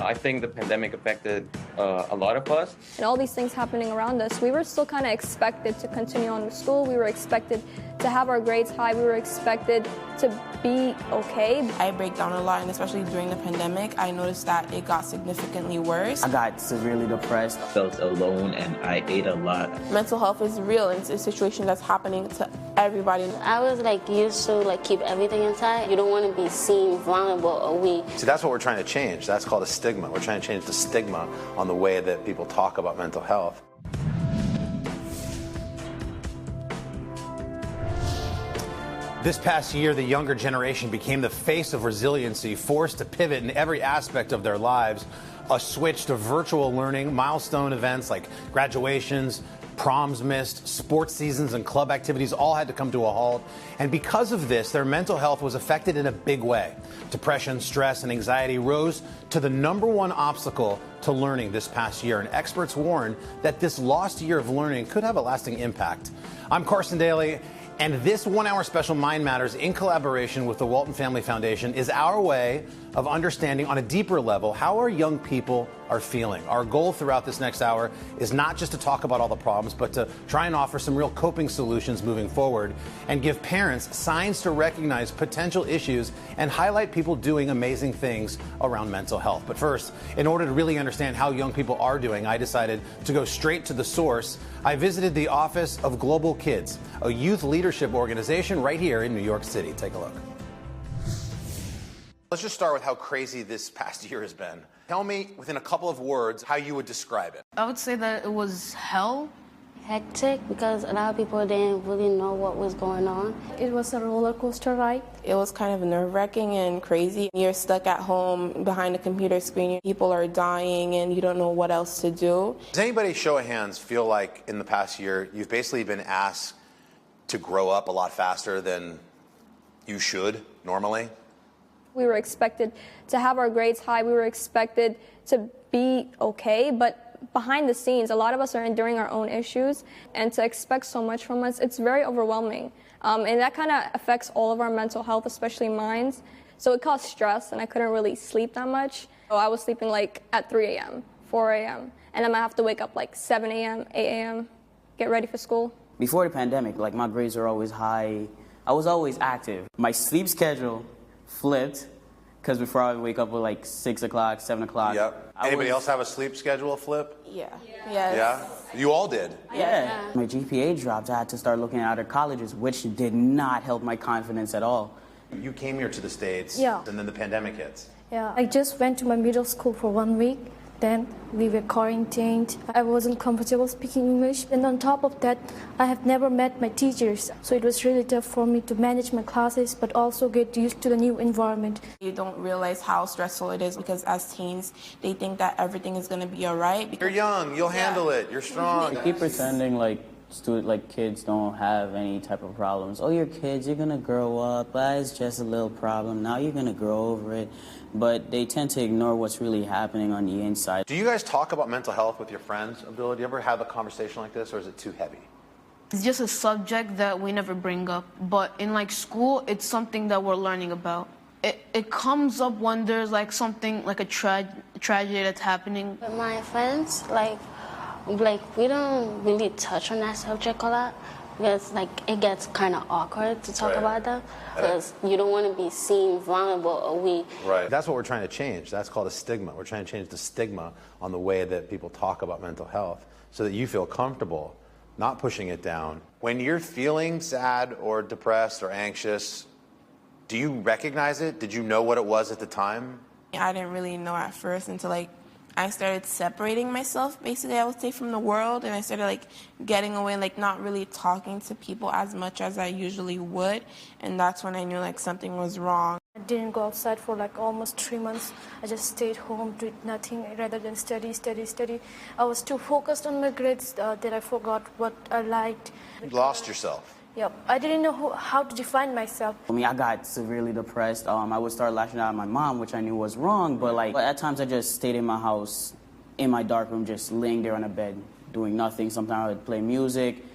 I think the pandemic affected a lot of us. And all these things happening around us, we were still kind of expected to continue on with school. We were expected to have our grades high. We were expected to be okay. I break down a lot, and especially during the pandemic, I noticed that it got significantly worse. I got severely depressed. I felt alone and I ate a lot. Mental health is real, and it's a situation that's happening to everybody. I was used to keep everything inside. You don't want to be seen vulnerable or weak. See, that's what we're trying to change. That's called a stigma. We're trying to change the stigma on the way that people talk about mental health. This past year, the younger generation became the face of resiliency, forced to pivot in every aspect of their lives. A switch to virtual learning, milestone events like graduations, proms missed, sports seasons and club activities all had to come to a halt. And because of this, their mental health was affected in a big way. Depression, stress, and anxiety rose to the #1 obstacle to learning this past year. And experts warn that this lost year of learning could have a lasting impact. I'm Carson Daly. And this 1-hour special Mind Matters, in collaboration with the Walton Family Foundation, is our way of understanding on a deeper level how our young people are feeling. Our goal throughout this next hour is not just to talk about all the problems, but to try and offer some real coping solutions moving forward and give parents signs to recognize potential issues and highlight people doing amazing things around mental health. But first, in order to really understand how young people are doing, I decided to go straight to the source. I visited the Office of Global Kids, a youth leadership organization right here in New York City. Take a look. Let's just start with how crazy this past year has been. Tell me, within a couple of words, how you would describe it. I would say that it was hell. Hectic, because a lot of people didn't really know what was going on. It was a roller coaster ride. It was kind of nerve-wracking and crazy. You're stuck at home behind a computer screen. People are dying and you don't know what else to do. Does anybody, show of hands, feel like in the past year you've basically been asked to grow up a lot faster than you should normally? We were expected to have our grades high. We were expected to be okay, but behind the scenes, a lot of us are enduring our own issues, and to expect so much from us, it's very overwhelming. And that kind of affects all of our mental health, especially mine. So it caused stress, and I couldn't really sleep that much. So I was sleeping at 3 a.m., 4 a.m., and then I have to wake up 7 a.m., 8 a.m., get ready for school. Before the pandemic, my grades were always high. I was always active. My sleep schedule flipped, because before I would wake up at 6 o'clock, 7 o'clock. Yep. Anybody else have a sleep schedule flip? Yeah. Yes. Yeah? You all did? Yeah. My GPA dropped. I had to start looking at other colleges, which did not help my confidence at all. You came here to the States, Yeah. and then the pandemic hits. Yeah, I just went to my middle school for 1 week. Then we were quarantined. I wasn't comfortable speaking English. And on top of that, I have never met my teachers. So it was really tough for me to manage my classes, but also get used to the new environment. You don't realize how stressful it is because as teens, they think that everything is going to be all right. You're young. You'll handle it. You're strong. They keep pretending kids don't have any type of problems. Oh, you're kids. You're going to grow up. It's just a little problem. Now you're going to grow over it. But they tend to ignore what's really happening on the inside. Do you guys talk about mental health with your friends, Abdullah? Do you ever have a conversation like this, or is it too heavy? It's just a subject that we never bring up. But in school, it's something that we're learning about. It comes up when there's something a tragedy that's happening. With my friends, we don't really touch on that subject a lot. Because it gets kind of awkward to talk about them, because you don't want to be seen vulnerable or weak. Right. That's what we're trying to change. That's called a stigma. We're trying to change the stigma on the way that people talk about mental health, so that you feel comfortable not pushing it down. When you're feeling sad or depressed or anxious, do you recognize it? Did you know what it was at the time? I didn't really know at first until I started separating myself, basically, I would say, from the world, and I started getting away, not really talking to people as much as I usually would, and that's when I knew something was wrong. I didn't go outside for almost 3 months. I just stayed home, did nothing rather than study. I was too focused on my grades that I forgot what I liked. You lost yourself. Yep. I didn't know how to define myself. I got severely depressed. I would start lashing out at my mom, which I knew was wrong, but at times I just stayed in my house, in my dark room, just laying there on a bed, doing nothing. Sometimes I would play music.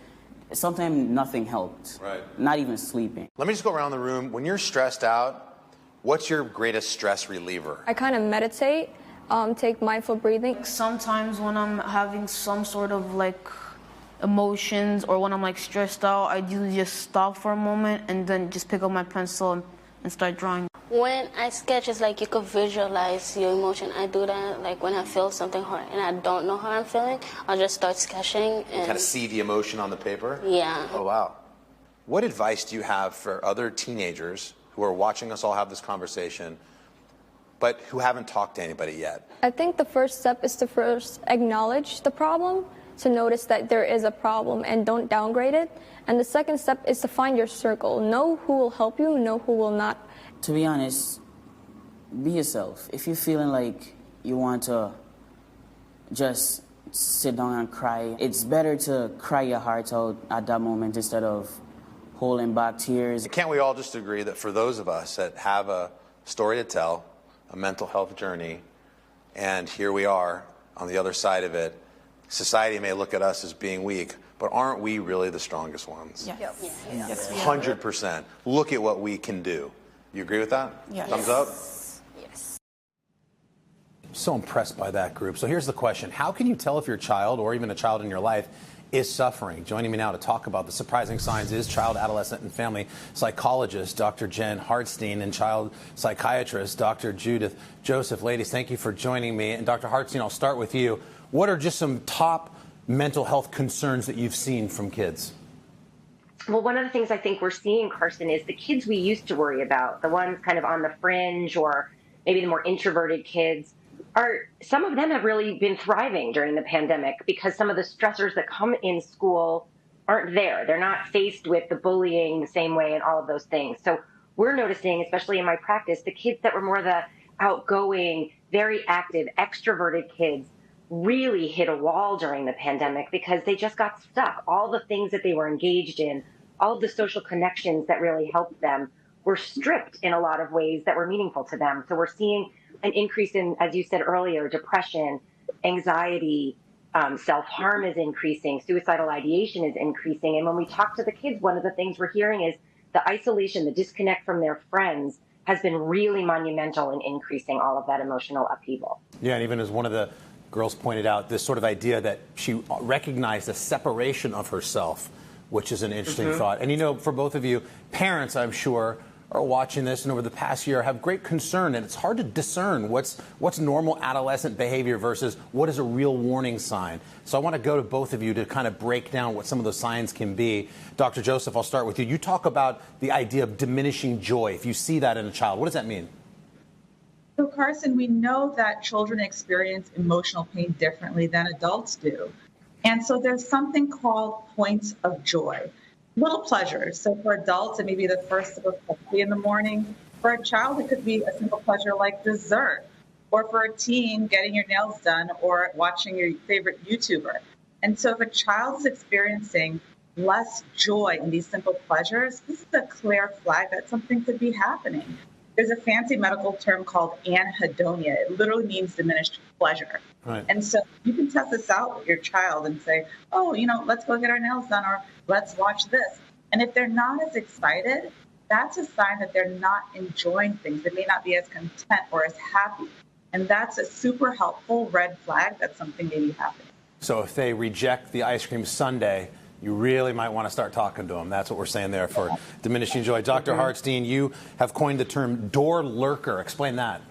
Sometimes nothing helped. Right. Not even sleeping. Let me just go around the room. When you're stressed out, what's your greatest stress reliever? I kind of meditate. take mindful breathing. Sometimes when I'm having some sort of like emotions or when I'm like stressed out, I usually just stop for a moment and then just pick up my pencil and start drawing. When I sketch, it's like you could visualize your emotion. I do that like when I feel something hard and I don't know how I'm feeling, I'll just start sketching. And kind of see the emotion on the paper? Yeah. Oh, wow. What advice do you have for other teenagers who are watching us all have this conversation, but who haven't talked to anybody yet? I think the first step is to first acknowledge the problem, to notice that there is a problem and don't downgrade it. And the second step is to find your circle. Know who will help you, know who will not. To be honest, be yourself. If you're feeling like you want to just sit down and cry, it's better to cry your heart out at that moment instead of holding back tears. Can't we all just agree that for those of us that have a story to tell, a mental health journey, and here we are on the other side of it, society may look at us as being weak, but aren't we really the strongest ones? Yes. Yeah. Yes, we are. 100%. Look at what we can do. You agree with that? Yes. Thumbs up? Yes. So impressed by that group. So here's the question. How can you tell if your child or even a child in your life is suffering? Joining me now to talk about the surprising signs is child, adolescent, and family psychologist Dr. Jen Hartstein and child psychiatrist Dr. Judith Joseph. Ladies, thank you for joining me. And Dr. Hartstein, I'll start with you. What are just some top mental health concerns that you've seen from kids? Well, one of the things I think we're seeing, Carson, is the kids we used to worry about, the ones kind of on the fringe or maybe the more introverted kids, some of them have really been thriving during the pandemic because some of the stressors that come in school aren't there. They're not faced with the bullying the same way and all of those things. So we're noticing, especially in my practice, the kids that were more the outgoing, very active, extroverted kids really hit a wall during the pandemic because they just got stuck. All the things that they were engaged in, all of the social connections that really helped them were stripped in a lot of ways that were meaningful to them. So we're seeing an increase in, as you said earlier, depression, anxiety, self-harm is increasing, suicidal ideation is increasing. And when we talk to the kids, one of the things we're hearing is the isolation, the disconnect from their friends has been really monumental in increasing all of that emotional upheaval. Yeah, and even as one of the girls pointed out, this sort of idea that she recognized a separation of herself, which is an interesting thought. And you know, for both of you, parents, I'm sure, are watching this and over the past year have great concern, and it's hard to discern what's normal adolescent behavior versus what is a real warning sign. So I want to go to both of you to kind of break down what some of those signs can be. Dr. Joseph, I'll start with you. You talk about the idea of diminishing joy. If you see that in a child, what does that mean? So, Carson, we know that children experience emotional pain differently than adults do. And so there's something called points of joy, little pleasures. So for adults, it may be the first sip of coffee in the morning. For a child, it could be a simple pleasure like dessert. Or for a teen, getting your nails done or watching your favorite YouTuber. And so if a child is experiencing less joy in these simple pleasures, this is a clear flag that something could be happening. There's a fancy medical term called anhedonia. It literally means diminished pleasure. Right. And so you can test this out with your child and say, oh, let's go get our nails done or let's watch this. And if they're not as excited, that's a sign that they're not enjoying things. They may not be as content or as happy. And that's a super helpful red flag that something may be happening. So if they reject the ice cream sundae, you really might want to start talking to them. That's what we're saying there for diminishing joy. Dr. Hartstein, you have coined the term door lurker. Explain that.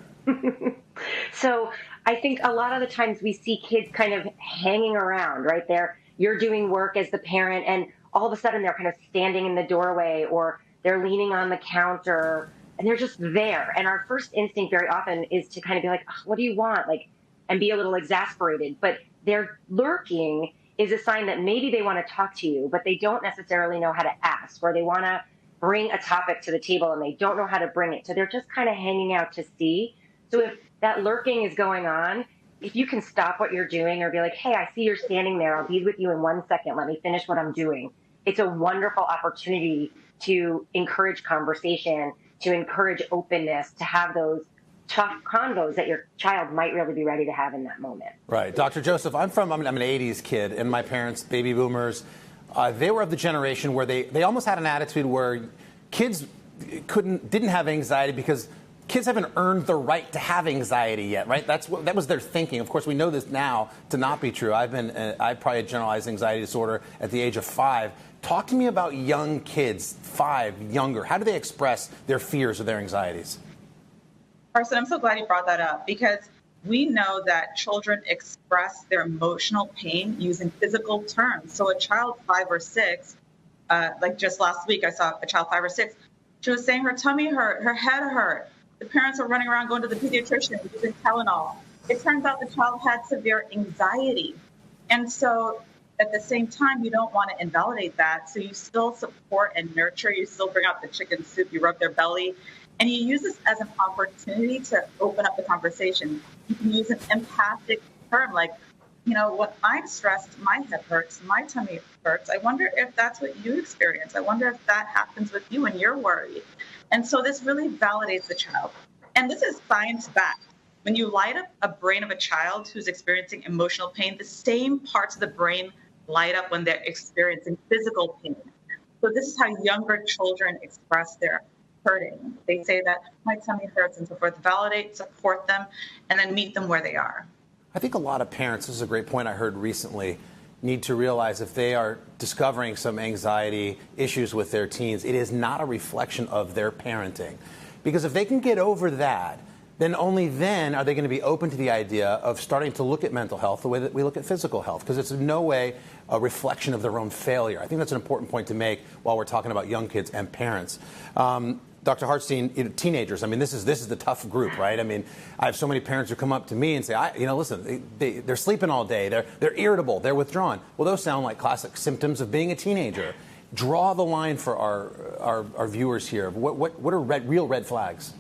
So I think a lot of the times we see kids kind of hanging around right there. You're doing work as the parent, and all of a sudden they're kind of standing in the doorway or they're leaning on the counter, and they're just there. And our first instinct very often is to kind of be like, oh, what do you want? And be a little exasperated. But they're lurking is a sign that maybe they want to talk to you, but they don't necessarily know how to ask, or they want to bring a topic to the table and they don't know how to bring it. So they're just kind of hanging out to see. So if that lurking is going on, if you can stop what you're doing or be like, hey, I see you're standing there. I'll be with you in 1 second. Let me finish what I'm doing. It's a wonderful opportunity to encourage conversation, to encourage openness, to have those tough convos that your child might really be ready to have in that moment. Right. Dr. Joseph, I'm an 80s kid, and my parents, baby boomers, they were of the generation where they almost had an attitude where kids didn't have anxiety because kids haven't earned the right to have anxiety yet, right? That was their thinking. Of course, we know this now to not be true. I probably had generalized anxiety disorder at the age of 5. Talk to me about young kids, 5, younger. How do they express their fears or their anxieties? Carson, I'm so glad you brought that up, because we know that children express their emotional pain using physical terms. So a child 5 or 6, like just last week, I saw a child 5 or 6. She was saying her tummy hurt, her head hurt. The parents were running around going to the pediatrician using Tylenol. It turns out the child had severe anxiety. And so at the same time, you don't want to invalidate that. So you still support and nurture. You still bring out the chicken soup. You rub their belly. And you use this as an opportunity to open up the conversation. You can use an empathic term like, you know, when I'm stressed, my head hurts, my tummy hurts. I wonder if that's what you experience. I wonder if that happens with you when you're worried. And so this really validates the child. And this is science-backed. When you light up a brain of a child who's experiencing emotional pain, the same parts of the brain light up when they're experiencing physical pain. So this is how younger children express their hurting. They say that my tummy hurts and so forth. Validate, support them, and then meet them where they are. I think a lot of parents, this is a great point I heard recently, need to realize if they are discovering some anxiety issues with their teens, it is not a reflection of their parenting. Because if they can get over that, then only then are they going to be open to the idea of starting to look at mental health the way that we look at physical health, because it's in no way a reflection of their own failure. I think that's an important point to make while we're talking about young kids and parents. Dr. Hartstein, teenagers, I mean, this is the tough group, right? I mean, I have so many parents who come up to me and say, listen, they're sleeping all day, they're irritable, they're withdrawn. Well, those sound like classic symptoms of being a teenager. Draw the line for our viewers here. What are real red flags?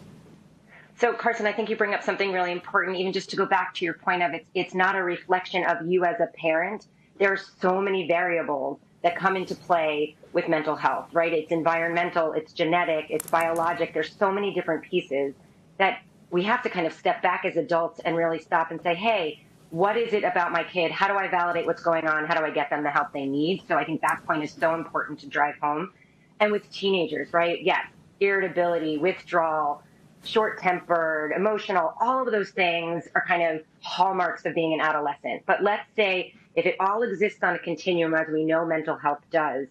So, Carson, I think you bring up something really important, even just to go back to your point of it's not a reflection of you as a parent. There are so many variables that come into play with mental health, right? It's environmental, it's genetic, it's biologic. There's so many different pieces that we have to kind of step back as adults and really stop and say, hey, what is it about my kid? How do I validate what's going on? How do I get them the help they need? So I think that point is so important to drive home. And with teenagers, right? Yes, irritability, withdrawal, short-tempered, emotional, all of those things are kind of hallmarks of being an adolescent. But let's say if it all exists on a continuum, as we know mental health does,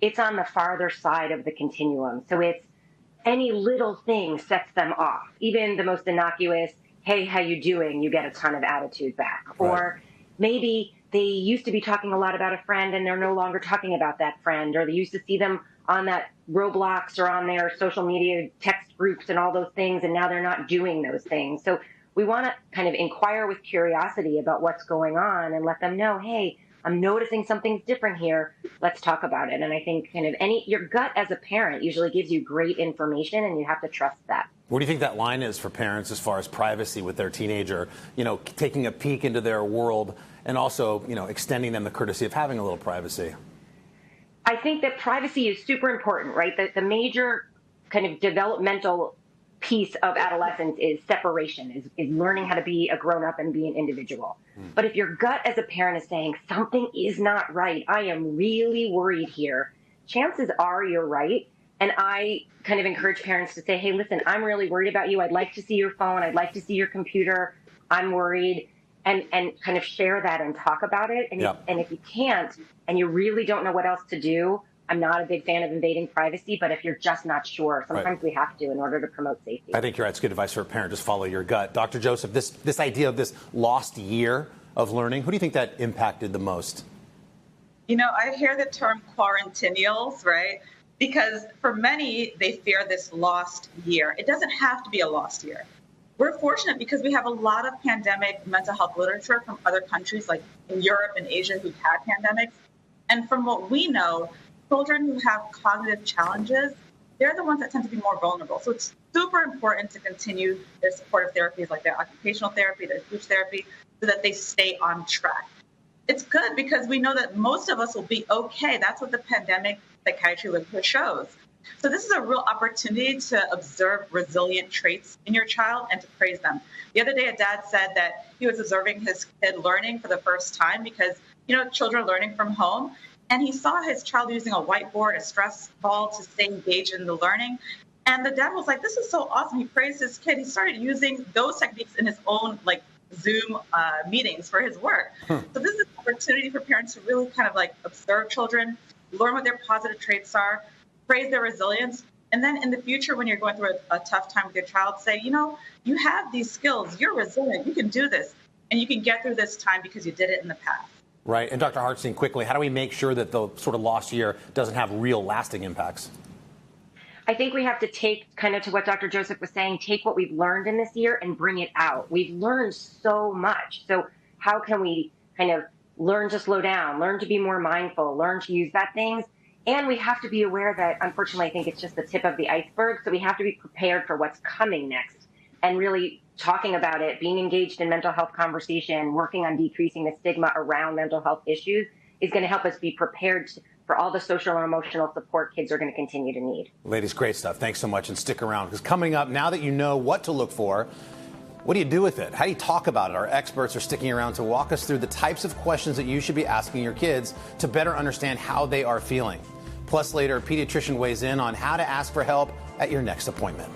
it's on the farther side of the continuum. So it's any little thing sets them off. Even the most innocuous, hey, how you doing? You get a ton of attitude back. Right. Or maybe they used to be talking a lot about a friend and they're no longer talking about that friend. Or they used to see them on that Roblox or on their social media text groups and all those things, and now they're not doing those things. So we want to kind of inquire with curiosity about what's going on and let them know, hey, I'm noticing something's different here. Let's talk about it. And I think kind of your gut as a parent usually gives you great information, and you have to trust that. What do you think that line is for parents as far as privacy with their teenager, taking a peek into their world and also, extending them the courtesy of having a little privacy? I think that privacy is super important, right? The major kind of developmental piece of adolescence is separation, is learning how to be a grown-up and be an individual. But if your gut as a parent is saying something is not right, I am really worried here, chances are you're right. And I kind of encourage parents to say, hey, listen, I'm really worried about you. I'd like to see your phone. I'd like to see your computer. I'm worried. And kind of share that and talk about it. And, and if you can't and you really don't know what else to do, I'm not a big fan of invading privacy, but if you're just not sure, sometimes we have to in order to promote safety. I think you're right. It's good advice for a parent. Just follow your gut. Dr. Joseph, this idea of this lost year of learning, who do you think that impacted the most? I hear the term quarentennials, right? Because for many, they fear this lost year. It doesn't have to be a lost year. We're fortunate because we have a lot of pandemic mental health literature from other countries like in Europe and Asia who've had pandemics. And from what we know, children who have cognitive challenges, they're the ones that tend to be more vulnerable. So it's super important to continue their supportive therapies like their occupational therapy, their speech therapy, so that they stay on track. It's good because we know that most of us will be okay. That's what the pandemic psychiatry literature shows. So this is a real opportunity to observe resilient traits in your child and to praise them. The other day, a dad said that he was observing his kid learning for the first time because, children are learning from home. And he saw his child using a whiteboard, a stress ball to stay engaged in the learning. And the dad was like, this is so awesome. He praised his kid. He started using those techniques in his own Zoom meetings for his work. So this is an opportunity for parents to really kind of observe children, learn what their positive traits are, praise their resilience. And then in the future, when you're going through a tough time with your child, say, you have these skills, you're resilient, you can do this, and you can get through this time because you did it in the past. Right. And Dr. Hartstein, quickly, how do we make sure that the sort of lost year doesn't have real lasting impacts? I think we have to take, kind of to what Dr. Joseph was saying, take what we've learned in this year and bring it out. We've learned so much. So how can we kind of learn to slow down, learn to be more mindful, learn to use that things? And we have to be aware that, unfortunately, I think it's just the tip of the iceberg. So we have to be prepared for what's coming next and really talking about it, being engaged in mental health conversation, working on decreasing the stigma around mental health issues is going to help us be prepared for all the social and emotional support kids are going to continue to need. Ladies, great stuff. Thanks so much. And stick around, because coming up, now that you know what to look for, what do you do with it? How do you talk about it? Our experts are sticking around to walk us through the types of questions that you should be asking your kids to better understand how they are feeling. Plus, later, a pediatrician weighs in on how to ask for help at your next appointment.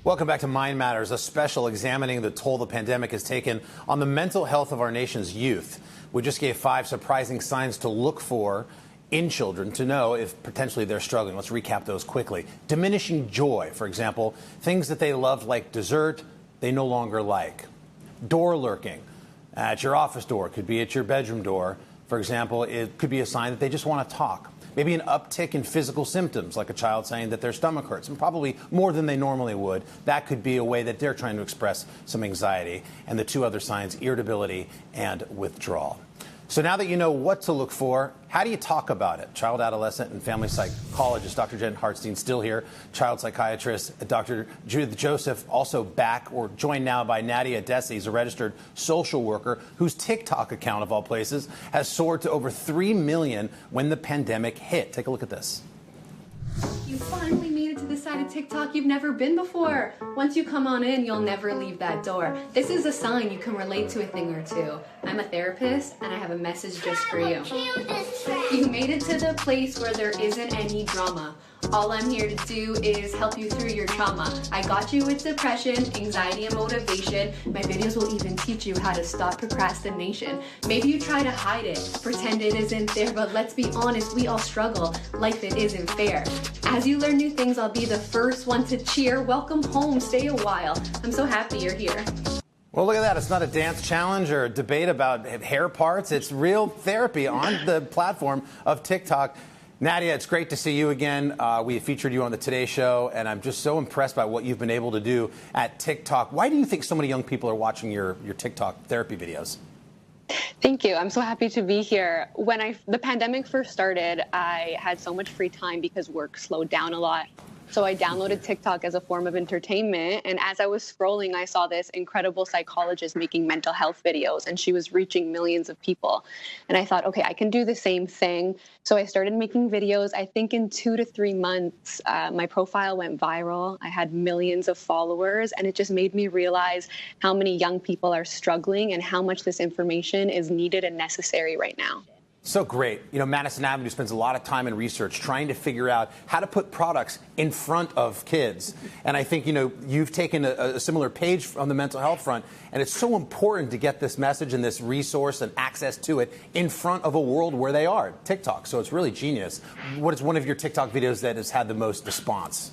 Welcome back to Mind Matters, a special examining the toll the pandemic has taken on the mental health of our nation's youth. We just gave 5 surprising signs to look for in children to know if potentially they're struggling. Let's recap those quickly. Diminishing joy, for example, things that they loved like dessert, they no longer like. Door lurking at your office door, could be at your bedroom door. For example, it could be a sign that they just want to talk. Maybe an uptick in physical symptoms, like a child saying that their stomach hurts, and probably more than they normally would. That could be a way that they're trying to express some anxiety. And the 2 other signs, irritability and withdrawal. So now that you know what to look for, how do you talk about it? Child, adolescent, and family psychologist Dr. Jen Hartstein still here. Child psychiatrist Dr. Judith Joseph also back, or joined now by Nadia Desi, who's a registered social worker whose TikTok account, of all places, has soared to over 3 million when the pandemic hit. Take a look at this. You finally made it to the side of TikTok you've never been before. Once you come on in, you'll never leave that door. This is a sign you can relate to a thing or two. I'm a therapist, and I have a message just for you. You made it to the place where there isn't any drama. All I'm here to do is help you through your trauma. I got you with depression, anxiety, and motivation. My videos will even teach you how to stop procrastination. Maybe you try to hide it, pretend it isn't there, but let's be honest, we all struggle. Life, it isn't fair. As you learn new things, I'll be the first one to cheer. Welcome home, stay a while. I'm so happy you're here. Well, look at that. It's not a dance challenge or a debate about hair parts. It's real therapy on the platform of TikTok. Nadia, it's great to see you again. We featured you on the Today Show, and I'm just so impressed by what you've been able to do at TikTok. Why do you think so many young people are watching your TikTok therapy videos? Thank you. I'm so happy to be here. When the pandemic first started, I had so much free time because work slowed down a lot. So I downloaded TikTok as a form of entertainment. And as I was scrolling, I saw this incredible psychologist making mental health videos, and she was reaching millions of people. And I thought, okay, I can do the same thing. So I started making videos. I think in 2 to 3 months, my profile went viral. I had millions of followers, and it just made me realize how many young people are struggling and how much this information is needed and necessary right now. So great. You know, Madison Avenue spends a lot of time and research trying to figure out how to put products in front of kids. And I think, you know, you've taken a similar page on the mental health front, and it's so important to get this message and this resource and access to it in front of a world where they are, TikTok. So it's really genius. What is one of your TikTok videos that has had the most response?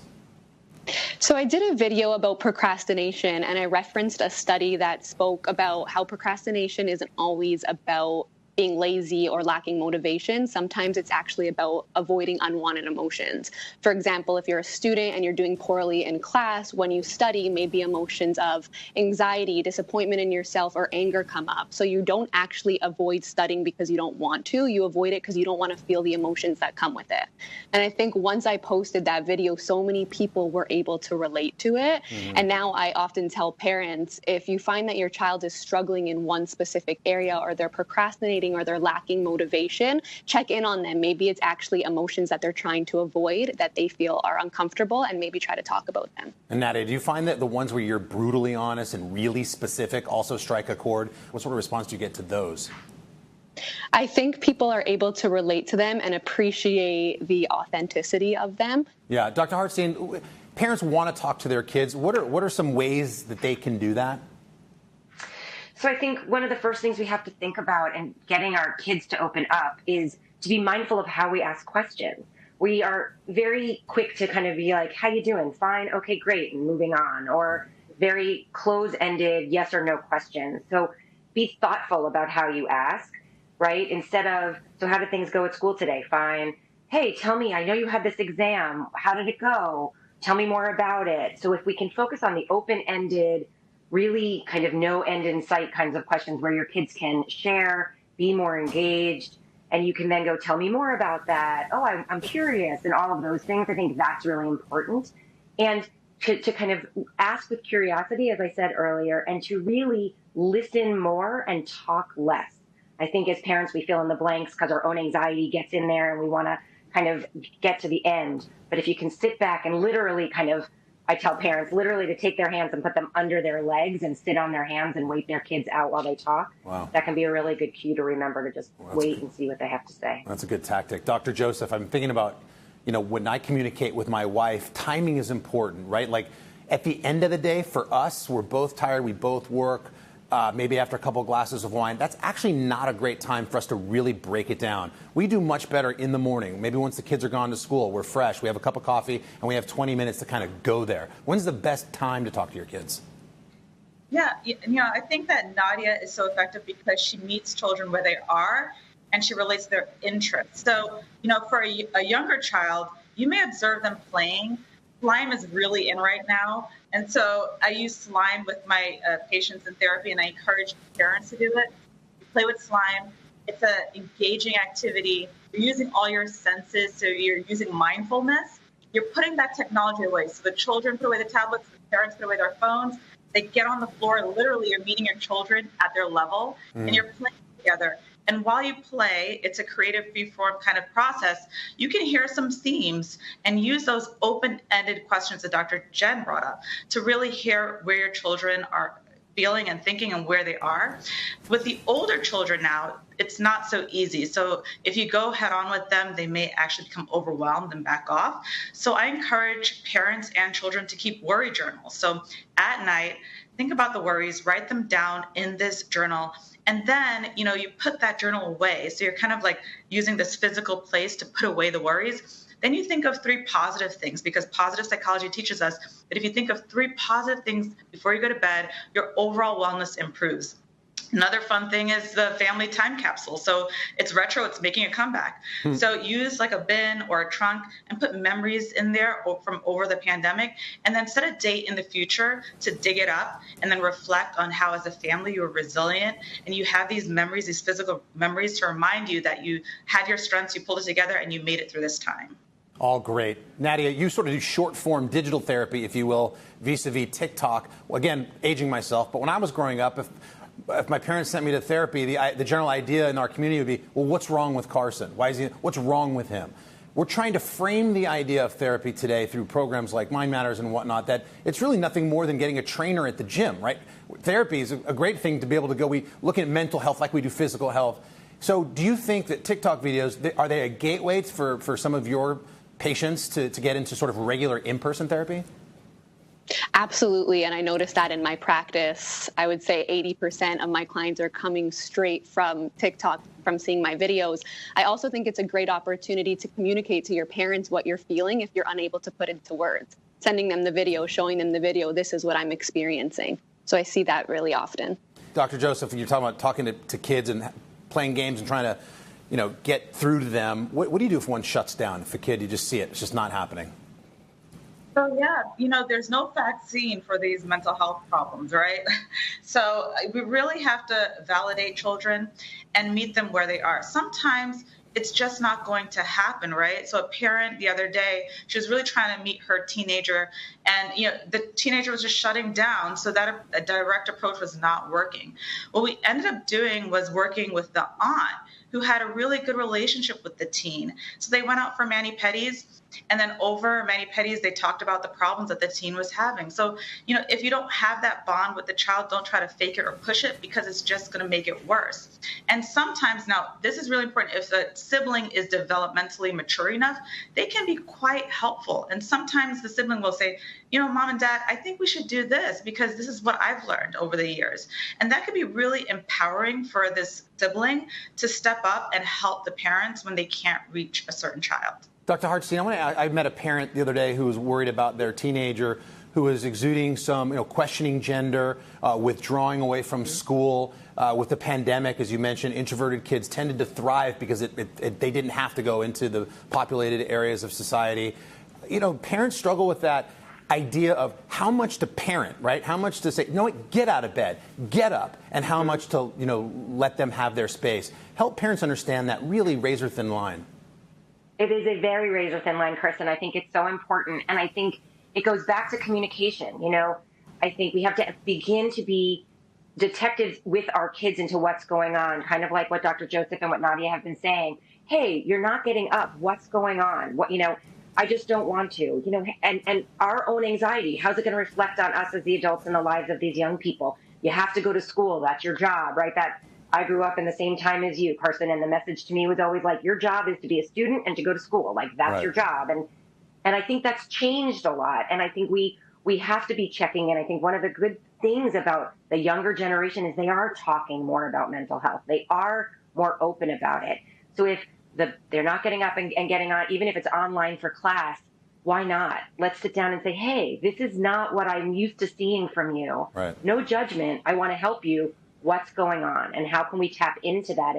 So I did a video about procrastination, and I referenced a study that spoke about how procrastination isn't always about being lazy or lacking motivation. Sometimes it's actually about avoiding unwanted emotions. For example, if you're a student and you're doing poorly in class, when you study, maybe emotions of anxiety, disappointment in yourself, or anger come up. So you don't actually avoid studying because you don't want to. You avoid it because you don't want to feel the emotions that come with it. And I think once I posted that video, so many people were able to relate to it. And now I often tell parents, if you find that your child is struggling in one specific area, or they're procrastinating, or they're lacking motivation, check in on them. Maybe it's actually emotions that they're trying to avoid that they feel are uncomfortable, and maybe try to talk about them. And Nadia, do you find that the ones where you're brutally honest and really specific also strike a chord? What sort of response do you get to those? I think people are able to relate to them and appreciate the authenticity of them. Yeah, Dr. Hartstein, parents want to talk to their kids. What are some ways that they can do that? So I think one of the first things we have to think about in getting our kids to open up is to be mindful of how we ask questions. We are very quick to kind of be like, how you doing? Fine. Okay, great. And moving on. Or very close-ended yes or no questions. So be thoughtful about how you ask, right? Instead of, so how did things go at school today? Fine. Hey, tell me, I know you had this exam. How did it go? Tell me more about it. So if we can focus on the open-ended, really kind of no end in sight kinds of questions where your kids can share, be more engaged, and you can then go, tell me more about that. Oh, I'm curious, and all of those things. I think that's really important. And to kind of ask with curiosity, as I said earlier, and to really listen more and talk less. I think as parents, we fill in the blanks because our own anxiety gets in there and we want to kind of get to the end. But if you can sit back and literally kind of, I tell parents literally to take their hands and put them under their legs and sit on their hands and wait their kids out while they talk. Wow. That can be a really good cue to remember to just wait and see what they have to say. That's a good tactic. Dr. Joseph, I'm thinking about, when I communicate with my wife, timing is important, right? Like at the end of the day, for us, we're both tired, we both work, maybe after a couple of glasses of wine. That's actually not a great time for us to really break it down. We do much better in the morning. Maybe once the kids are gone to school, we're fresh, we have a cup of coffee, and we have 20 minutes to kind of go there. When's the best time to talk to your kids? Yeah, I think that Nadia is so effective because she meets children where they are and she relates to their interests. So, for a younger child, you may observe them playing. Slime is really in right now. And so I use slime with my patients in therapy, and I encourage parents to do it. You play with slime. It's an engaging activity. You're using all your senses, so you're using mindfulness. You're putting that technology away. So the children put away the tablets, the parents put away their phones. They get on the floor. Literally, you're meeting your children at their level, and you're playing together. And while you play, it's a creative free-form kind of process. You can hear some themes and use those open-ended questions that Dr. Jen brought up to really hear where your children are feeling and thinking and where they are. With the older children now, it's not so easy. So if you go head on with them, they may actually become overwhelmed and back off. So I encourage parents and children to keep worry journals. So at night, think about the worries, write them down in this journal. And then, you put that journal away. So you're kind of like using this physical place to put away the worries. Then you think of 3 positive things, because positive psychology teaches us that if you think of 3 positive things before you go to bed, your overall wellness improves. Another fun thing is the family time capsule. So it's retro, it's making a comeback. So use like a bin or a trunk and put memories in there from over the pandemic, and then set a date in the future to dig it up and then reflect on how as a family you were resilient and you have these memories, these physical memories to remind you that you had your strengths, you pulled it together, and you made it through this time. All great. Nadia, you sort of do short-form digital therapy, if you will, vis-a-vis TikTok. Well, again, aging myself, but when I was growing up, if my parents sent me to therapy, the general idea in our community would be, well, what's wrong with Carson? What's wrong with him? We're trying to frame the idea of therapy today through programs like Mind Matters and whatnot, that it's really nothing more than getting a trainer at the gym, right? Therapy is a great thing to be able to go, we look at mental health like we do physical health. So do you think that TikTok videos, are they a gateway for some of your patients to get into sort of regular in-person therapy? Absolutely, and I noticed that in my practice. I would say 80% of my clients are coming straight from TikTok, from seeing my videos. I also think it's a great opportunity to communicate to your parents what you're feeling if you're unable to put it into words. Sending them the video, showing them the video, this is what I'm experiencing. So I see that really often. Dr. Joseph, you're talking about talking to kids and playing games and trying to, get through to them. What do you do if one shuts down? If a kid, you just see it, it's just not happening? So yeah, there's no vaccine for these mental health problems, right? So we really have to validate children and meet them where they are. Sometimes it's just not going to happen, right? So a parent the other day, she was really trying to meet her teenager, and the teenager was just shutting down, so that a direct approach was not working. What we ended up doing was working with the aunt, who had a really good relationship with the teen. So they went out for mani-pedis, and then over mani-pedis, they talked about the problems that the teen was having. So, if you don't have that bond with the child, don't try to fake it or push it, because it's just going to make it worse. And sometimes, now, this is really important, if a sibling is developmentally mature enough, they can be quite helpful. And sometimes the sibling will say, Mom and Dad, I think we should do this because this is what I've learned over the years. And that could be really empowering for this sibling to step up and help the parents when they can't reach a certain child. Dr. Hartstein, I met a parent the other day who was worried about their teenager who was exuding some, questioning gender, withdrawing away from school. With the pandemic, as you mentioned, introverted kids tended to thrive because they didn't have to go into the populated areas of society. Parents struggle with that idea of how much to parent, right? How much to say, get out of bed, get up, and how much to, let them have their space. Help parents understand that really razor-thin line. It is a very razor-thin line, Carson. I think it's so important. And I think it goes back to communication. I think we have to begin to be detectives with our kids into what's going on, kind of like what Dr. Joseph and what Nadia have been saying. Hey, you're not getting up. What's going on? I just don't want to, and our own anxiety, how's it going to reflect on us as the adults in the lives of these young people? You have to go to school. That's your job, right? I grew up in the same time as you, Carson, and the message to me was always like, your job is to be a student and to go to school. Like, that's Right. your job. And I think that's changed a lot. And I think we have to be checking in. I think one of the good things about the younger generation is they are talking more about mental health. They are more open about it. So if they're not getting up and getting on, even if it's online for class, why not? Let's sit down and say, hey, this is not what I'm used to seeing from you. Right. No judgment. I want to help you. What's going on? And how can we tap into that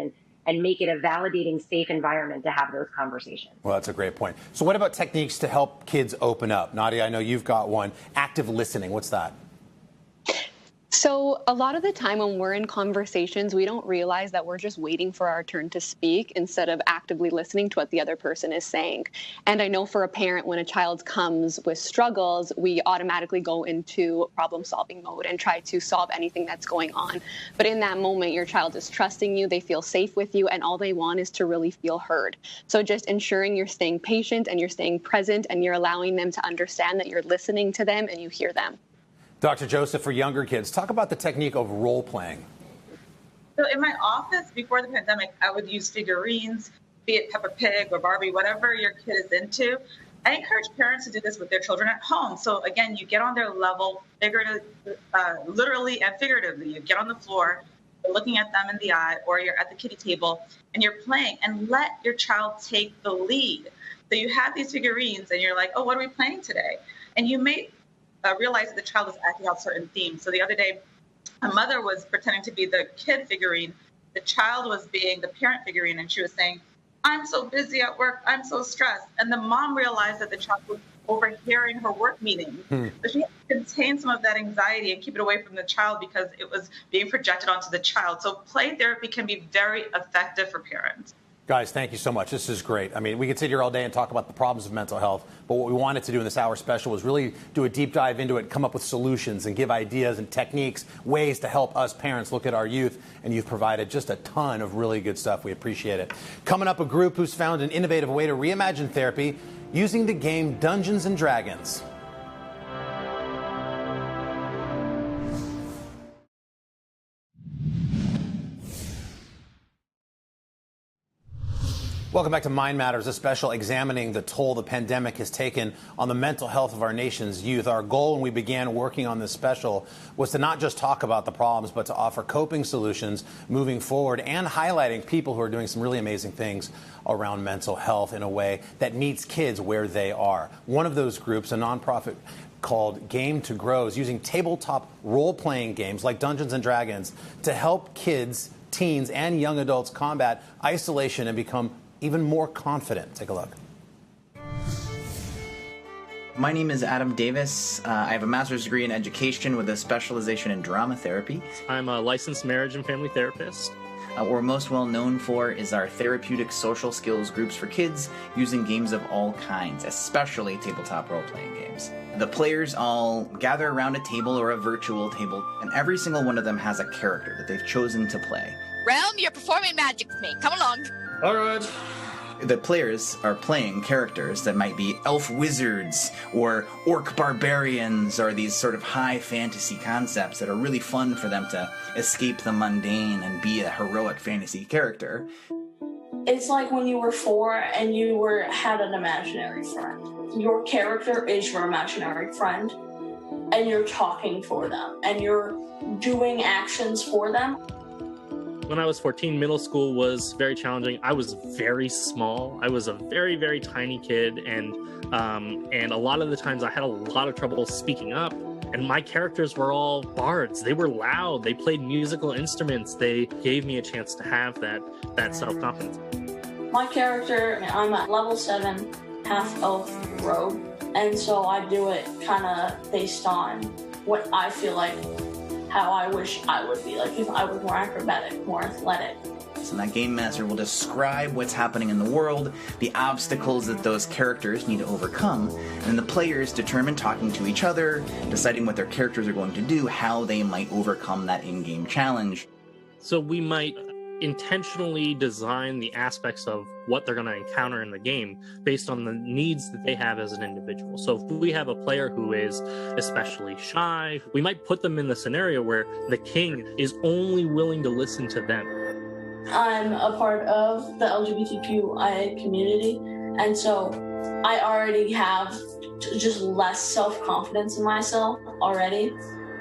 and make it a validating, safe environment to have those conversations? Well, that's a great point. So what about techniques to help kids open up? Nadia, I know you've got one. Active listening. What's that? So a lot of the time when we're in conversations, we don't realize that we're just waiting for our turn to speak instead of actively listening to what the other person is saying. And I know for a parent, when a child comes with struggles, we automatically go into problem-solving mode and try to solve anything that's going on. But in that moment, your child is trusting you, they feel safe with you, and all they want is to really feel heard. So just ensuring you're staying patient and you're staying present and you're allowing them to understand that you're listening to them and you hear them. Dr. Joseph, for younger kids, talk about the technique of role playing. So in my office before the pandemic, I would use figurines, be it Peppa Pig or Barbie, whatever your kid is into. I encourage parents to do this with their children at home. So again, you get on their level, literally and figuratively. You get on the floor, you're looking at them in the eye, or you're at the kiddie table and you're playing, and let your child take the lead. So you have these figurines and you're like, oh, what are we playing today? And you may realize that the child is acting out certain themes. So the other day, a mother was pretending to be the kid figurine. The child was being the parent figurine, and she was saying, I'm so busy at work, I'm so stressed. And the mom realized that the child was overhearing her work meetings. So she had to contain some of that anxiety and keep it away from the child because it was being projected onto the child. So play therapy can be very effective for parents. Guys, thank you so much. This is great. I mean, we could sit here all day and talk about the problems of mental health, but what we wanted to do in this hour special was really do a deep dive into it, come up with solutions and give ideas and techniques, ways to help us parents look at our youth, and you've provided just a ton of really good stuff. We appreciate it. Coming up, a group who's found an innovative way to reimagine therapy using the game Dungeons and Dragons. Welcome back to Mind Matters, a special examining the toll the pandemic has taken on the mental health of our nation's youth. Our goal when we began working on this special was to not just talk about the problems, but to offer coping solutions moving forward and highlighting people who are doing some really amazing things around mental health in a way that meets kids where they are. One of those groups, a nonprofit called Game to Grow, is using tabletop role-playing games like Dungeons and Dragons to help kids, teens, and young adults combat isolation and become even more confident. Take a look. My name is Adam Davis. I have a master's degree in education with a specialization in drama therapy. I'm a licensed marriage and family therapist. What we're most well known for is our therapeutic social skills groups for kids using games of all kinds, especially tabletop role-playing games. The players all gather around a table or a virtual table, and every single one of them has a character that they've chosen to play. Realm, you're performing magic with me. Come along. All right. The players are playing characters that might be elf wizards or orc barbarians or these sort of high fantasy concepts that are really fun for them to escape the mundane and be a heroic fantasy character. It's like when you were 4 and you had an imaginary friend. Your character is your imaginary friend, and you're talking for them, and you're doing actions for them. When I was 14, middle school was very challenging. I was very small. I was a very, very tiny kid, and a lot of the times I had a lot of trouble speaking up. And my characters were all bards. They were loud. They played musical instruments. They gave me a chance to have that self-confidence. My character, I'm at level 7, half elf rogue, and so I do it kind of based on what I feel like, how I wish I would be. Like if I was more acrobatic, more athletic. So that game master will describe what's happening in the world, the obstacles that those characters need to overcome, and the players determine, talking to each other, deciding what their characters are going to do, how they might overcome that in-game challenge. So we might intentionally design the aspects of what they're going to encounter in the game based on the needs that they have as an individual. So if we have a player who is especially shy, we might put them in the scenario where the king is only willing to listen to them. I'm a part of the LGBTQIA community, and so I already have just less self-confidence in myself already,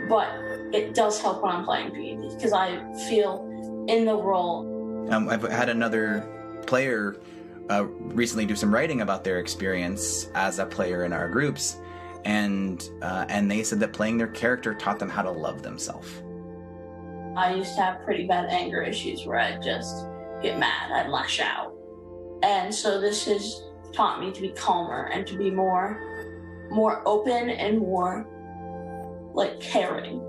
but it does help when I'm playing PvP because I feel in the role. I've had another player recently do some writing about their experience as a player in our groups, and they said that playing their character taught them how to love themselves. I used to have pretty bad anger issues where I'd just get mad, I'd lash out. And so this has taught me to be calmer and to be more open and more like caring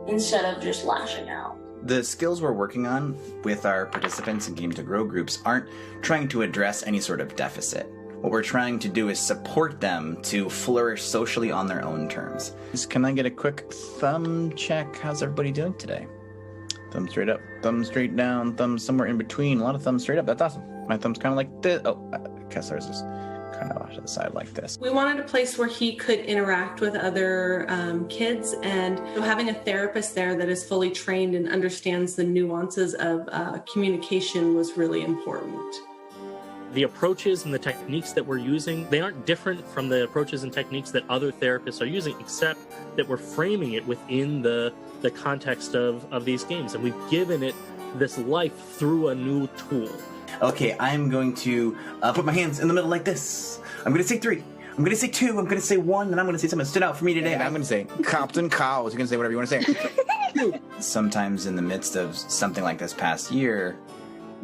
instead of just lashing out. The skills we're working on with our participants in Game to Grow groups aren't trying to address any sort of deficit. What we're trying to do is support them to flourish socially on their own terms. Can I get a quick thumb check? How's everybody doing today? Thumb straight up, thumb straight down, thumb somewhere in between. A lot of thumbs straight up. That's awesome. My thumb's kind of like this. Oh, Kessler's is kind of off to the side like this. We wanted a place where he could interact with other kids, and having a therapist there that is fully trained and understands the nuances of communication was really important. The approaches and the techniques that we're using, they aren't different from the approaches and techniques that other therapists are using, except that we're framing it within the context of these games, and we've given it this life through a new tool. Okay, I'm going to put my hands in the middle like this. I'm going to say 3. I'm going to say 2. I'm going to say 1. And I'm going to say something that stood out for me today. I'm going to say Compton Cows. You're going to say whatever you want to say. Sometimes in the midst of something like this past year,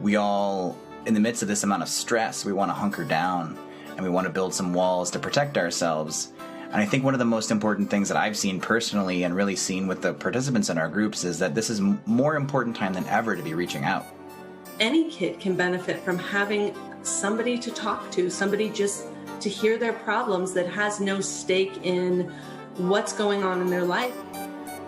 we all, in the midst of this amount of stress, we want to hunker down and we want to build some walls to protect ourselves. And I think one of the most important things that I've seen personally and really seen with the participants in our groups is that this is more important time than ever to be reaching out. Any kid can benefit from having somebody to talk to, somebody just to hear their problems that has no stake in what's going on in their life.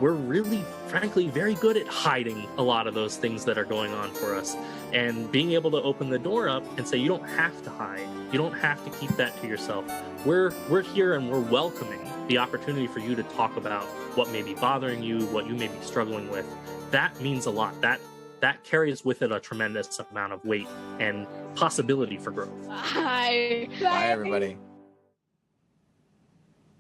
We're really, frankly, very good at hiding a lot of those things that are going on for us. And being able to open the door up and say, you don't have to hide. You don't have to keep that to yourself. We're here and we're welcoming the opportunity for you to talk about what may be bothering you, what you may be struggling with. That means a lot. That carries with it a tremendous amount of weight and possibility for growth. Hi. Bye, everybody.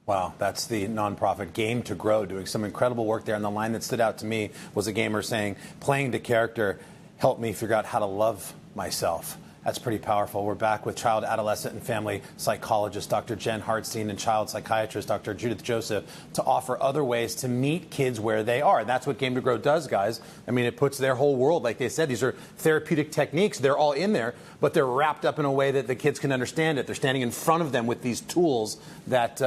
Wow, that's the nonprofit Game to Grow doing some incredible work there. And the line that stood out to me was a gamer saying, playing the character helped me figure out how to love myself. That's pretty powerful. We're back with child, adolescent, and family psychologist Dr. Jen Hartstein and child psychiatrist Dr. Judith Joseph to offer other ways to meet kids where they are. And that's what Game to Grow does, guys. I mean, it puts their whole world, like they said, these are therapeutic techniques. They're all in there, but they're wrapped up in a way that the kids can understand it. They're standing in front of them with these tools that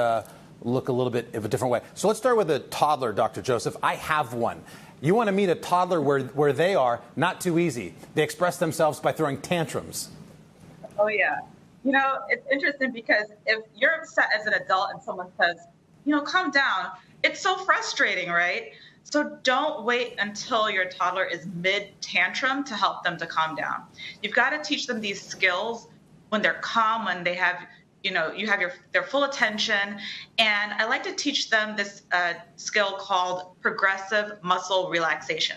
look a little bit of a different way. So let's start with a toddler, Dr. Joseph. I have one. You want to meet a toddler where they are, not too easy. They express themselves by throwing tantrums. Oh, yeah. You know, it's interesting because if you're upset as an adult and someone says, you know, calm down, it's so frustrating, right? So don't wait until your toddler is mid-tantrum to help them to calm down. You've got to teach them these skills when they're calm, when they have, you have their full attention. And I like to teach them this skill called progressive muscle relaxation.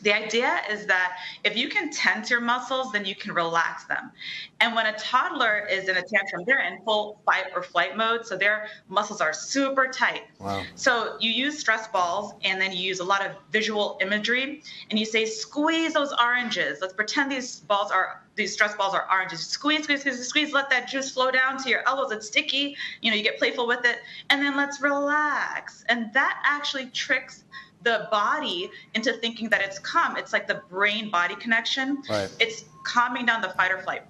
The idea is that if you can tense your muscles, then you can relax them. And when a toddler is in a tantrum, they're in full fight or flight mode, so their muscles are super tight. Wow. So you use stress balls, and then you use a lot of visual imagery, and you say, squeeze those oranges. Let's pretend these stress balls are oranges. Squeeze, squeeze, squeeze, squeeze. Let that juice flow down to your elbows. It's sticky. You get playful with it. And then let's relax. And that actually tricks the body into thinking that it's calm. It's like the brain-body connection. Right. It's calming down the fight or flight.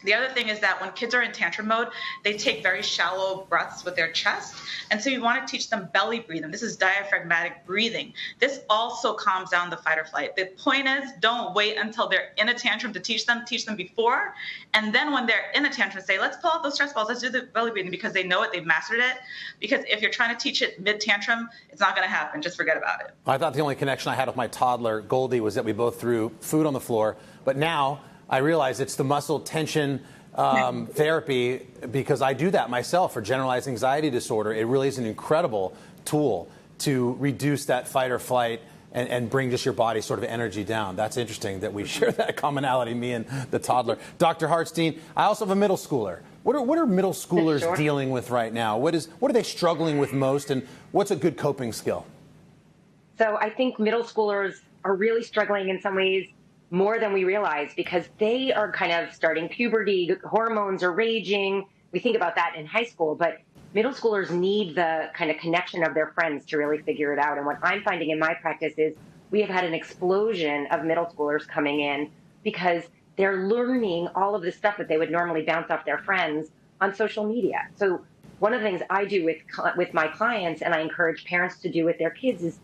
The other thing is that when kids are in tantrum mode, they take very shallow breaths with their chest. And so you want to teach them belly breathing. This is diaphragmatic breathing. This also calms down the fight or flight. The point is, don't wait until they're in a tantrum to teach them before. And then when they're in a tantrum, say, let's pull out those stress balls. Let's do the belly breathing, because they know it. They've mastered it. Because if you're trying to teach it mid-tantrum, it's not going to happen. Just forget about it. I thought the only connection I had with my toddler, Goldie, was that we both threw food on the floor. But now I realize it's the muscle tension therapy, because I do that myself for generalized anxiety disorder. It really is an incredible tool to reduce that fight or flight and bring just your body sort of energy down. That's interesting that we share that commonality, me and the toddler. Dr. Hartstein, I also have a middle schooler. What are middle schoolers Sure. dealing with right now? What are they struggling with most, and what's a good coping skill? So I think middle schoolers are really struggling in some ways more than we realize, because they are kind of starting puberty, hormones are raging. We think about that in high school, but middle schoolers need the kind of connection of their friends to really figure it out. And what I'm finding in my practice is we have had an explosion of middle schoolers coming in because they're learning all of the stuff that they would normally bounce off their friends on social media. So one of the things I do with my clients, and I encourage parents to do with their kids, is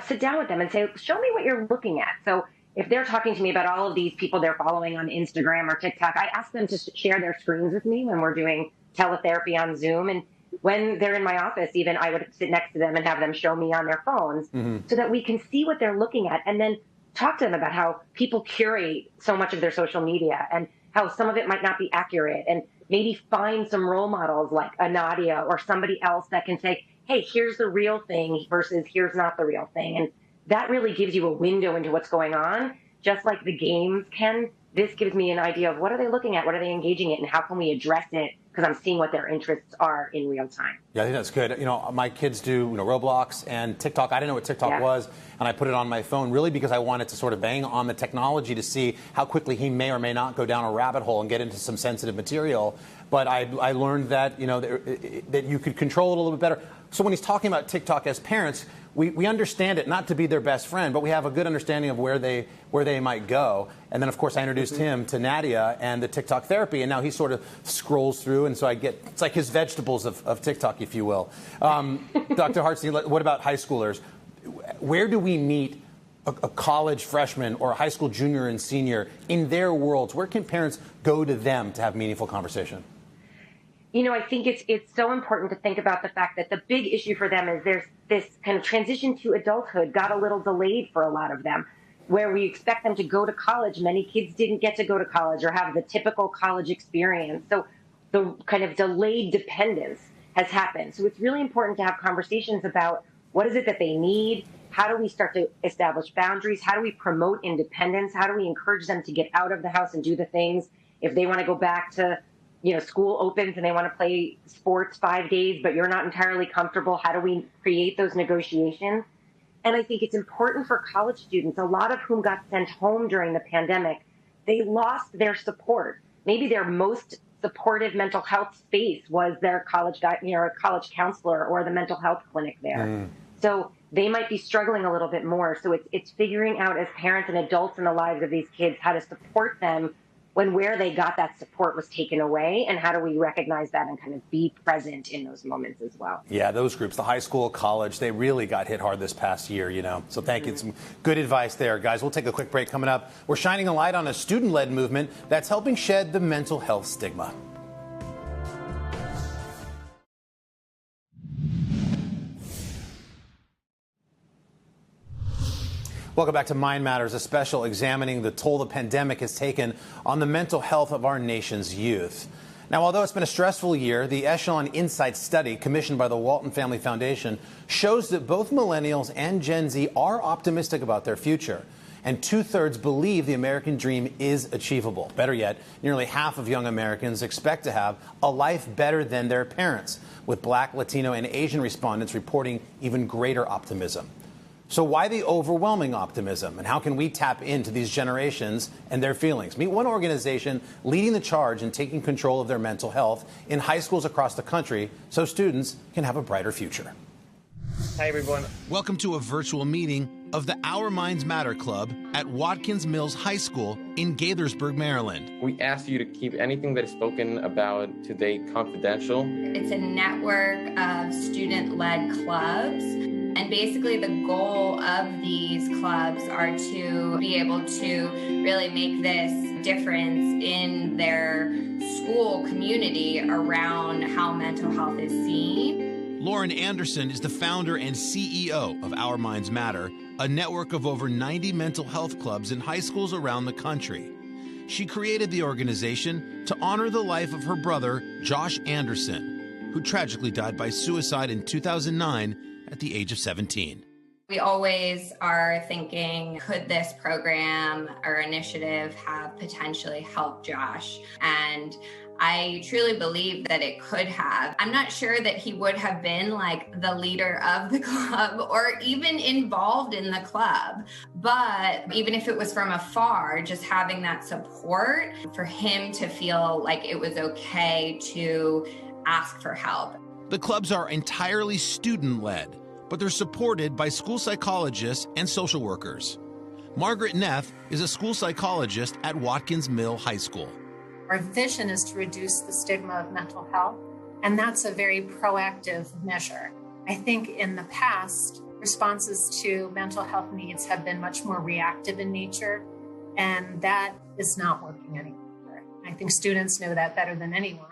sit down with them and say, show me what you're looking at. So if they're talking to me about all of these people they're following on Instagram or TikTok, I ask them to share their screens with me when we're doing teletherapy on Zoom. And when they're in my office, even, I would sit next to them and have them show me on their phones so that we can see what they're looking at, and then talk to them about how people curate so much of their social media and how some of it might not be accurate, and maybe find some role models like a Nadia or somebody else that can say, hey, here's the real thing versus here's not the real thing. And that really gives you a window into what's going on, just like the games can. This gives me an idea of what are they looking at, what are they engaging in, and how can we address it, because I'm seeing what their interests are in real time. Yeah, I think that's good. My kids do Roblox and TikTok. I didn't know what TikTok was, and I put it on my phone really because I wanted to sort of bang on the technology to see how quickly he may or may not go down a rabbit hole and get into some sensitive material. But I learned that that you could control it a little bit better. So when he's talking about TikTok as parents, we understand it not to be their best friend, but we have a good understanding of where they might go. And then, of course, I introduced him to Nadia and the TikTok therapy, and now he sort of scrolls through, and so it's like his vegetables of TikTok, if you will. Dr. Hartstein, what about high schoolers? Where do we meet a college freshman or a high school junior and senior in their worlds? Where can parents go to them to have meaningful conversation? I think it's so important to think about the fact that the big issue for them is there's this kind of transition to adulthood got a little delayed for a lot of them, where we expect them to go to college. Many kids didn't get to go to college or have the typical college experience. So the kind of delayed dependence has happened. So it's really important to have conversations about what is it that they need? How do we start to establish boundaries? How do we promote independence? How do we encourage them to get out of the house and do the things? If they want to go back to school opens and they want to play sports 5 days, but you're not entirely comfortable, how do we create those negotiations? And I think it's important for college students, a lot of whom got sent home during the pandemic, they lost their support. Maybe their most supportive mental health space was their college a college counselor or the mental health clinic there. So they might be struggling a little bit more. So it's figuring out as parents and adults in the lives of these kids how to support them when where they got that support was taken away, and how do we recognize that and kind of be present in those moments as well. Yeah, those groups, the high school, college, they really got hit hard this past year, So thank you. Some good advice there, guys. We'll take a quick break. Coming up, we're shining a light on a student-led movement that's helping shed the mental health stigma. Welcome back to Mind Matters, a special examining the toll the pandemic has taken on the mental health of our nation's youth. Now, although it's been a stressful year, the Echelon Insight study commissioned by the Walton Family Foundation shows that both millennials and Gen Z are optimistic about their future. And 2/3 believe the American dream is achievable. Better yet, nearly half of young Americans expect to have a life better than their parents, with Black, Latino, and Asian respondents reporting even greater optimism. So why the overwhelming optimism, and how can we tap into these generations and their feelings? Meet one organization leading the charge in taking control of their mental health in high schools across the country so students can have a brighter future. Hi, everyone. Welcome to a virtual meeting of the Our Minds Matter Club at Watkins Mills High School in Gaithersburg, Maryland. We ask you to keep anything that is spoken about today confidential. It's a network of student-led clubs. And basically the goal of these clubs are to be able to really make this difference in their school community around how mental health is seen. Lauren Anderson is the founder and CEO of Our Minds Matter, a network of over 90 mental health clubs in high schools around the country. She created the organization to honor the life of her brother, Josh Anderson, who tragically died by suicide in 2009 at the age of 17. We always are thinking, could this program or initiative have potentially helped Josh? And I truly believe that it could have. I'm not sure that he would have been like the leader of the club or even involved in the club. But even if it was from afar, just having that support for him to feel like it was okay to ask for help. The clubs are entirely student-led, but they're supported by school psychologists and social workers. Margaret Neff is a school psychologist at Watkins Mill High School. Our vision is to reduce the stigma of mental health, and that's a very proactive measure. I think in the past, responses to mental health needs have been much more reactive in nature, and that is not working anymore. I think students know that better than anyone.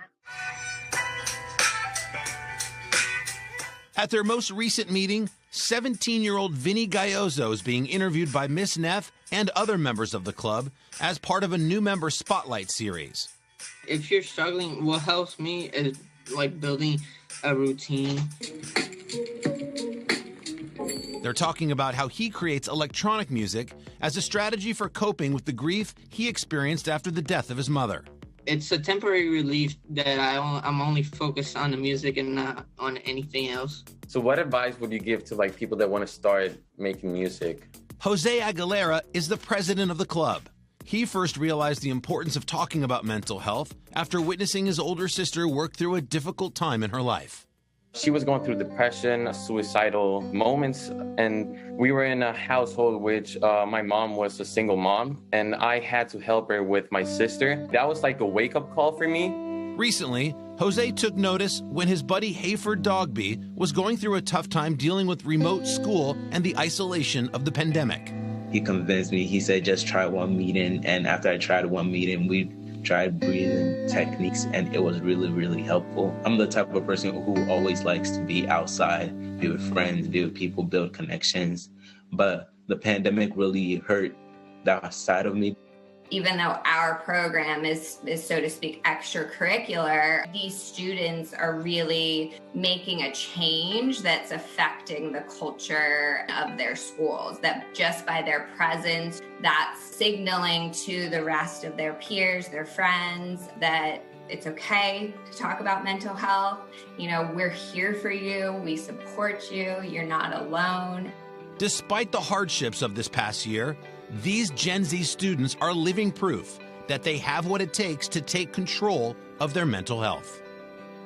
At their most recent meeting, 17-year-old Vinny Gaiozzo is being interviewed by Miss Neff and other members of the club as part of a new member spotlight series. If you're struggling, what helps me is like building a routine. They're talking about how he creates electronic music as a strategy for coping with the grief he experienced after the death of his mother. It's a temporary relief that I'm only focused on the music and not on anything else. So what advice would you give to like people that want to start making music? Jose Aguilera is the president of the club. He first realized the importance of talking about mental health after witnessing his older sister work through a difficult time in her life. She was going through depression, suicidal moments, and we were in a household which my mom was a single mom, and I had to help her with my sister. That was like a wake-up call for me. Recently, Jose took notice when his buddy Hayford Dogby was going through a tough time dealing with remote school and the isolation of the pandemic. He convinced me. He said, just try one meeting, and after I tried one meeting, we tried breathing techniques, and it was really, really helpful. I'm the type of person who always likes to be outside, be with friends, be with people, build connections. But the pandemic really hurt that side of me. Even though our program is so to speak extracurricular, these students are really making a change that's affecting the culture of their schools, that just by their presence, that's signaling to the rest of their peers, their friends, that it's okay to talk about mental health. You know, we're here for you, we support you, you're not alone. Despite the hardships of this past year, these Gen Z students are living proof that they have what it takes to take control of their mental health.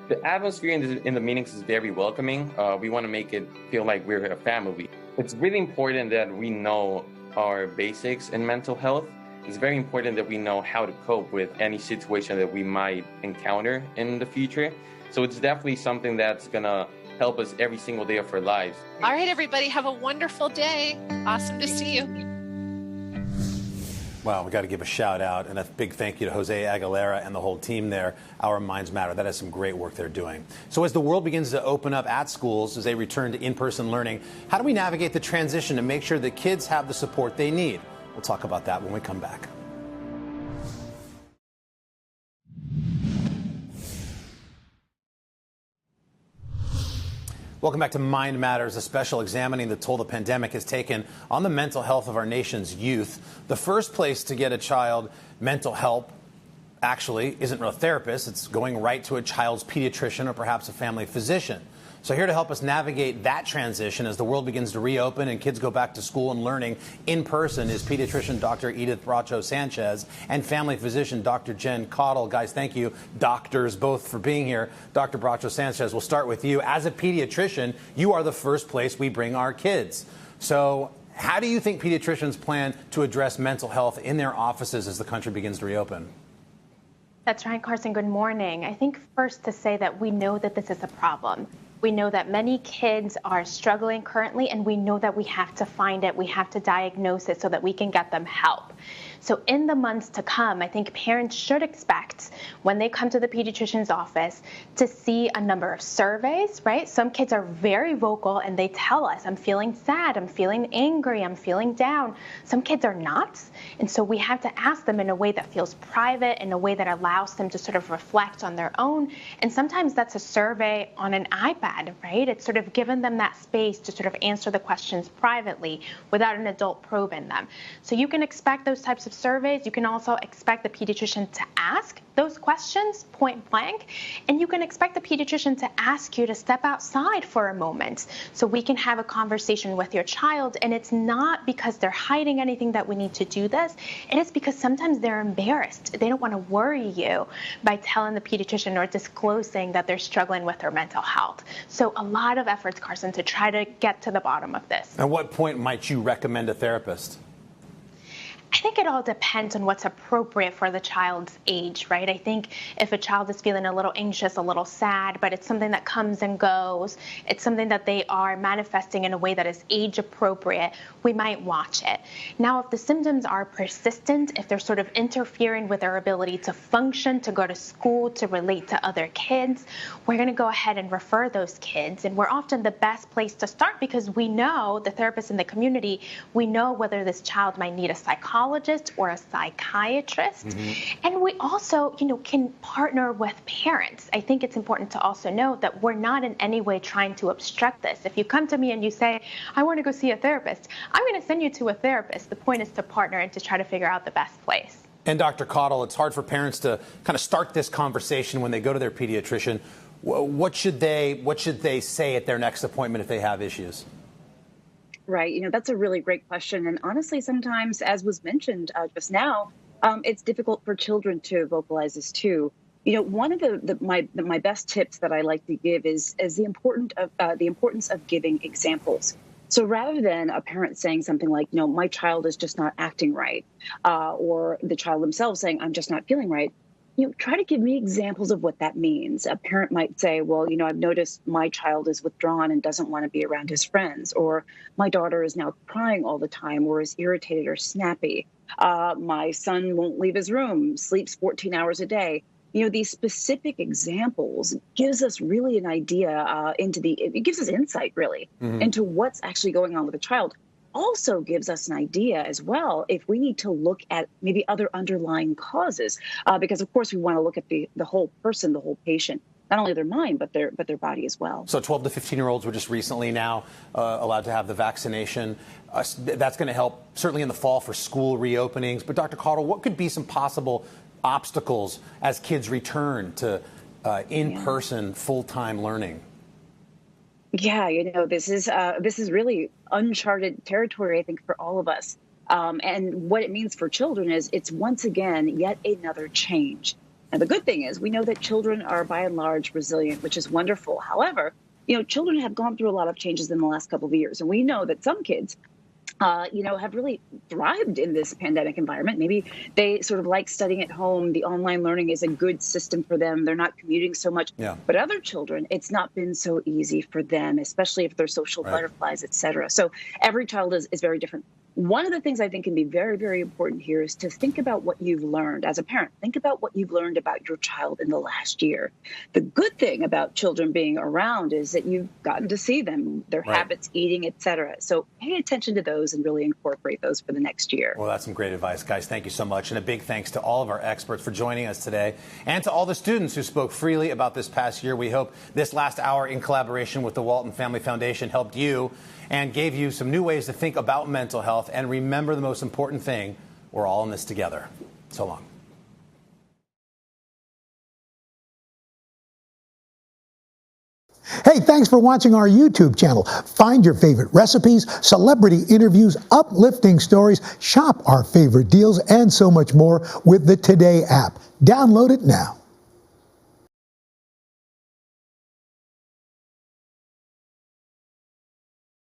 The atmosphere in the meetings is very welcoming. We want to make it feel like we're a family. It's really important that we know our basics in mental health. It's very important that we know how to cope with any situation that we might encounter in the future. So it's definitely something that's going to help us every single day of our lives. All right, everybody, have a wonderful day. Awesome to see you. Well, we got to give a shout out and a big thank you to Jose Aguilera and the whole team there. Our Minds Matter. That is some great work they're doing. So as the world begins to open up at schools, as they return to in-person learning, how do we navigate the transition to make sure that kids have the support they need? We'll talk about that when we come back. Welcome back to Mind Matters, a special examining the toll the pandemic has taken on the mental health of our nation's youth. The first place to get a child mental help actually isn't a therapist. It's going right to a child's pediatrician or perhaps a family physician. So here to help us navigate that transition as the world begins to reopen and kids go back to school and learning in person is pediatrician Dr. Edith Bracho-Sanchez and family physician Dr. Jen Cottle. Guys, thank you, doctors, both for being here. Dr. Bracho-Sanchez, we'll start with you. As a pediatrician, you are the first place we bring our kids. So how do you think pediatricians plan to address mental health in their offices as the country begins to reopen? That's right, Carson. Good morning. I think first to say that we know that this is a problem. We know that many kids are struggling currently, and we know that we have to find it, we have to diagnose it so that we can get them help. So in the months to come, I think parents should expect when they come to the pediatrician's office to see a number of surveys, right? Some kids are very vocal and they tell us, I'm feeling sad, I'm feeling angry, I'm feeling down. Some kids are not. And so we have to ask them in a way that feels private, in a way that allows them to sort of reflect on their own. And sometimes that's a survey on an iPad, right? It's sort of given them that space to sort of answer the questions privately without an adult probing them. So you can expect those types of surveys. You can also expect the pediatrician to ask those questions point blank, and you can expect the pediatrician to ask you to step outside for a moment so we can have a conversation with your child. And it's not because they're hiding anything that we need to do this. It is because sometimes they're embarrassed. They don't want to worry you by telling the pediatrician or disclosing that they're struggling with their mental health. So a lot of efforts, Carson, to try to get to the bottom of this. At what point might you recommend a therapist? I think it all depends on what's appropriate for the child's age, right? I think if a child is feeling a little anxious, a little sad, but it's something that comes and goes, it's something that they are manifesting in a way that is age appropriate, we might watch it. Now, if the symptoms are persistent, if they're sort of interfering with their ability to function, to go to school, to relate to other kids, we're going to go ahead and refer those kids. And we're often the best place to start because we know, the therapists in the community, we know whether this child might need a psychologist or a psychiatrist. And we also, can partner with parents. I think it's important to also know that we're not in any way trying to obstruct this. If you come to me and you say, I want to go see a therapist, I'm going to send you to a therapist. The point is to partner and to try to figure out the best place. And Dr. Cottle, it's hard for parents to kind of start this conversation when they go to their pediatrician. What should they say at their next appointment if they have issues? Right. That's a really great question. And honestly, sometimes, as was mentioned just now, it's difficult for children to vocalize this too. One of my best tips that I like to give is the importance of giving examples. So rather than a parent saying something like, my child is just not acting right, or the child themselves saying, I'm just not feeling right, try to give me examples of what that means. A parent might say, well, I've noticed my child is withdrawn and doesn't want to be around his friends, or my daughter is now crying all the time or is irritated or snappy. My son won't leave his room, sleeps 14 hours a day. These specific examples gives us really an idea it gives us insight really into what's actually going on with the child. Also gives us an idea as well if we need to look at maybe other underlying causes, because of course we want to look at the whole person, the whole patient, not only their mind but their body as well. So 12 to 15-year-olds were just recently now allowed to have the vaccination. That's going to help certainly in the fall for school reopenings. But Dr. Cottle, what could be some possible obstacles as kids return to in-person full-time learning? Yeah, this is really uncharted territory, I think, for all of us. And what it means for children is it's once again yet another change. And the good thing is we know that children are by and large resilient, which is wonderful. However, children have gone through a lot of changes in the last couple of years. And we know that some kids have really thrived in this pandemic environment. Maybe they sort of like studying at home. The online learning is a good system for them. They're not commuting so much. Yeah. But other children, it's not been so easy for them, especially if they're social butterflies, et cetera. So every child is very different. one of the things I think can be very, very important here is to think about what you've learned as a parent. Think about what you've learned about your child in the last year. The good thing about children being around is that you've gotten to see them, their habits, eating, etc. So pay attention to those and really incorporate those for the next year. Well, that's some great advice, guys. Thank you so much. And a big thanks to all of our experts for joining us today and to all the students who spoke freely about this past year. We hope this last hour in collaboration with the Walton Family Foundation helped you and gave you some new ways to think about mental health. And remember the most important thing, we're all in this together. So long. Hey, thanks for watching our YouTube channel. Find your favorite recipes, celebrity interviews, uplifting stories, shop our favorite deals, and so much more with the Today app. Download it now.